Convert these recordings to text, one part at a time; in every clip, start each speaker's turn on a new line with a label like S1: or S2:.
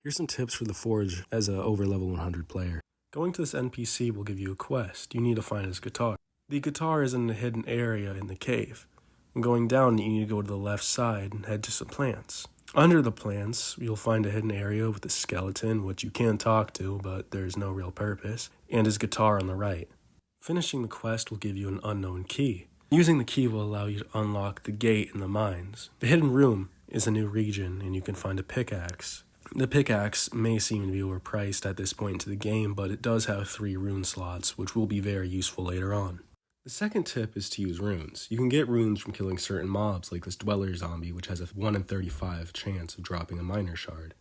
S1: Here's some tips for the Forge as a over level 100 player. Going to this NPC will give you a quest. You need to find his guitar. The guitar is in a hidden area in the cave. And going down, you need to go to the left side and head to some plants. Under the plants, you'll find a hidden area with a skeleton, which you can talk to, but there's no real purpose, and his guitar on the right. Finishing the quest will give you an unknown key. Using the key will allow you to unlock the gate in the mines. The hidden room is a new region, and you can find a pickaxe. The pickaxe may seem to be overpriced at this point into the game, but it does have 3 rune slots, which will be very useful later on. The second tip is to use runes. You can get runes from killing certain mobs, like this Dweller zombie, which has a 1 in 35 chance of dropping a miner shard.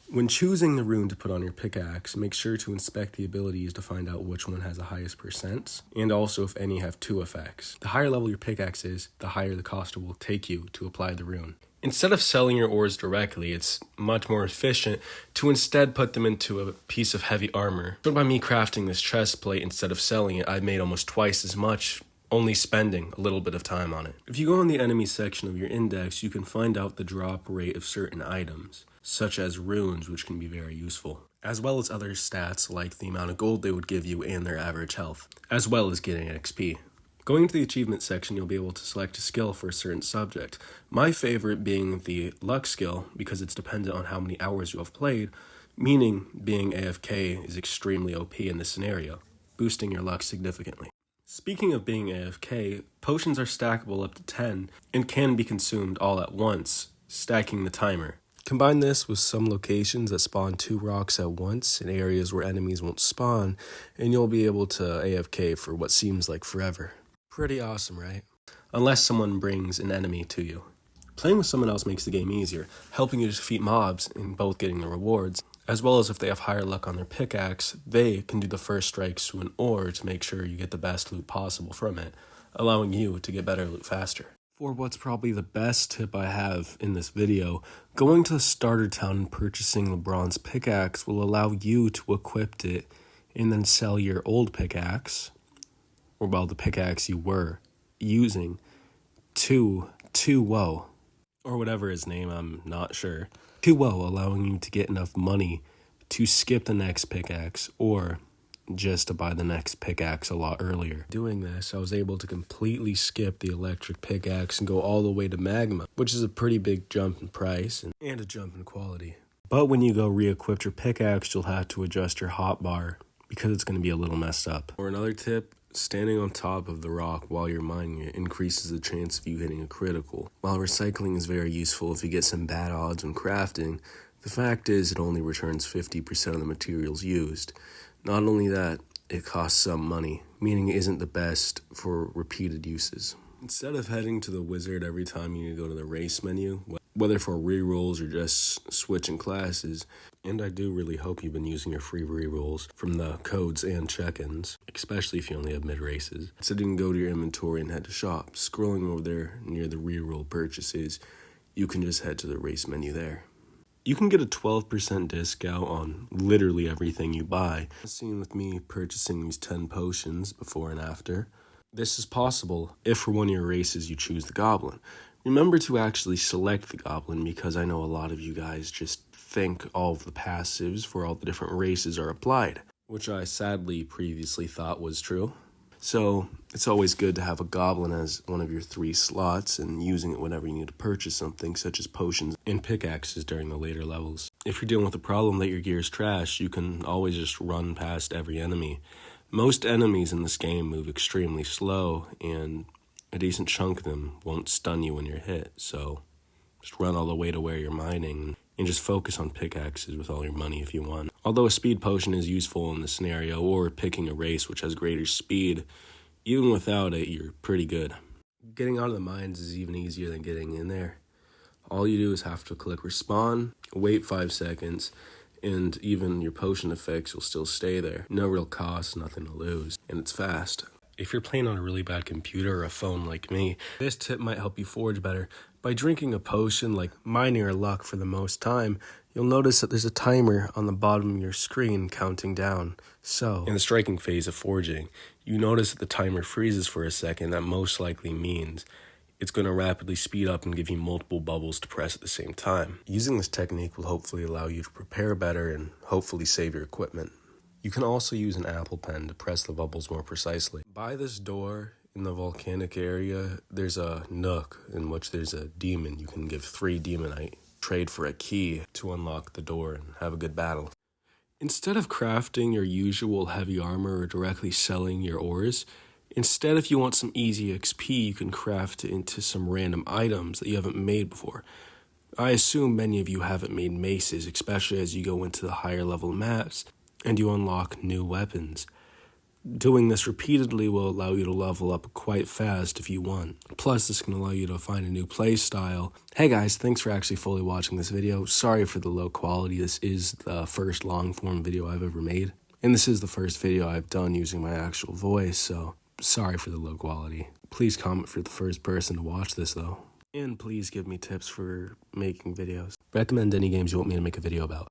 S1: When choosing the rune to put on your pickaxe, make sure to inspect the abilities to find out which one has the highest percents, and also if any have 2 effects. The higher level your pickaxe is, the higher the cost it will take you to apply the rune. Instead of selling your ores directly, it's much more efficient to instead put them into a piece of heavy armor. So by me crafting this chest plate instead of selling it, I made almost twice as much, only spending a little bit of time on it. If you go in the enemy section of your index, you can find out the drop rate of certain items, such as runes, which can be very useful, as well as other stats like the amount of gold they would give you and their average health, as well as getting XP. Going to the achievement section, you'll be able to select a skill for a certain subject. My favorite being the luck skill, because it's dependent on how many hours you have played, meaning being AFK is extremely OP in this scenario, boosting your luck significantly. Speaking of being AFK, potions are stackable up to 10 and can be consumed all at once, stacking the timer. Combine this with some locations that spawn 2 rocks at once in areas where enemies won't spawn, and you'll be able to AFK for what seems like forever. Pretty awesome, right? Unless someone brings an enemy to you. Playing with someone else makes the game easier, helping you to defeat mobs and both getting the rewards, as well as if they have higher luck on their pickaxe, they can do the first strikes to an ore to make sure you get the best loot possible from it, allowing you to get better loot faster. For what's probably the best tip I have in this video, going to the starter town and purchasing the bronze pickaxe will allow you to equip it and then sell your old pickaxe, or well, the pickaxe you were using, to Woe, or whatever his name, I'm not sure. To Woe, allowing you to get enough money to skip the next pickaxe, or just to buy the next pickaxe a lot earlier. Doing this, I was able to completely skip the electric pickaxe and go all the way to magma, which is a pretty big jump in price and a jump in quality. But when you go re-equip your pickaxe, you'll have to adjust your hotbar because it's going to be a little messed up. Or another tip, standing on top of the rock while you're mining it increases the chance of you hitting a critical. While recycling is very useful if you get some bad odds when crafting, the fact is it only returns 50% of the materials used. Not only that, it costs some money, meaning it isn't the best for repeated uses. Instead of heading to the wizard every time you go to the race menu, whether for rerolls or just switching classes, and I do really hope you've been using your free rerolls from the codes and check-ins, especially if you only have mid-races. Instead you can go to your inventory and head to shop. Scrolling over there near the reroll purchases, you can just head to the race menu there. You can get a 12% discount on literally everything you buy. As seen with me purchasing these 10 potions before and after. This is possible if for one of your races you choose the goblin. Remember to actually select the goblin because I know a lot of you guys just think all of the passives for all the different races are applied, which I sadly previously thought was true. So it's always good to have a goblin as one of your 3 slots and using it whenever you need to purchase something such as potions and pickaxes during the later levels. If you're dealing with a problem that your gear is trash, you can always just run past every enemy. Most enemies in this game move extremely slow, and a decent chunk of them won't stun you when you're hit, so just run all the way to where you're mining and just focus on pickaxes with all your money if you want. Although a speed potion is useful in this scenario, or picking a race which has greater speed, even without it, you're pretty good. Getting out of the mines is even easier than getting in there. All you do is have to click respawn, wait 5 seconds, and even your potion effects will still stay there. No real cost, nothing to lose, and it's fast. If you're playing on a really bad computer or a phone like me, this tip might help you forge better. By drinking a potion like mining or luck for the most time, you'll notice that there's a timer on the bottom of your screen counting down. So, in the striking phase of forging, you notice that the timer freezes for a second. That most likely means it's going to rapidly speed up and give you multiple bubbles to press at the same time. Using this technique will hopefully allow you to prepare better and hopefully save your equipment. You can also use an Apple Pen to press the bubbles more precisely. By this door in the volcanic area, there's a nook in which there's a demon. You can give 3 demonite, trade for a key to unlock the door and have a good battle. Instead of crafting your usual heavy armor or directly selling your ores, instead if you want some easy XP, you can craft it into some random items that you haven't made before. I assume many of you haven't made maces, especially as you go into the higher level maps and you unlock new weapons. Doing this repeatedly will allow you to level up quite fast if you want. Plus, this can allow you to find a new play style. Hey guys, thanks for actually fully watching this video. Sorry for the low quality. This is the first long form video I've ever made. And this is the first video I've done using my actual voice, so sorry for the low quality. Please comment for the first person to watch this though. And please give me tips for making videos. Recommend any games you want me to make a video about.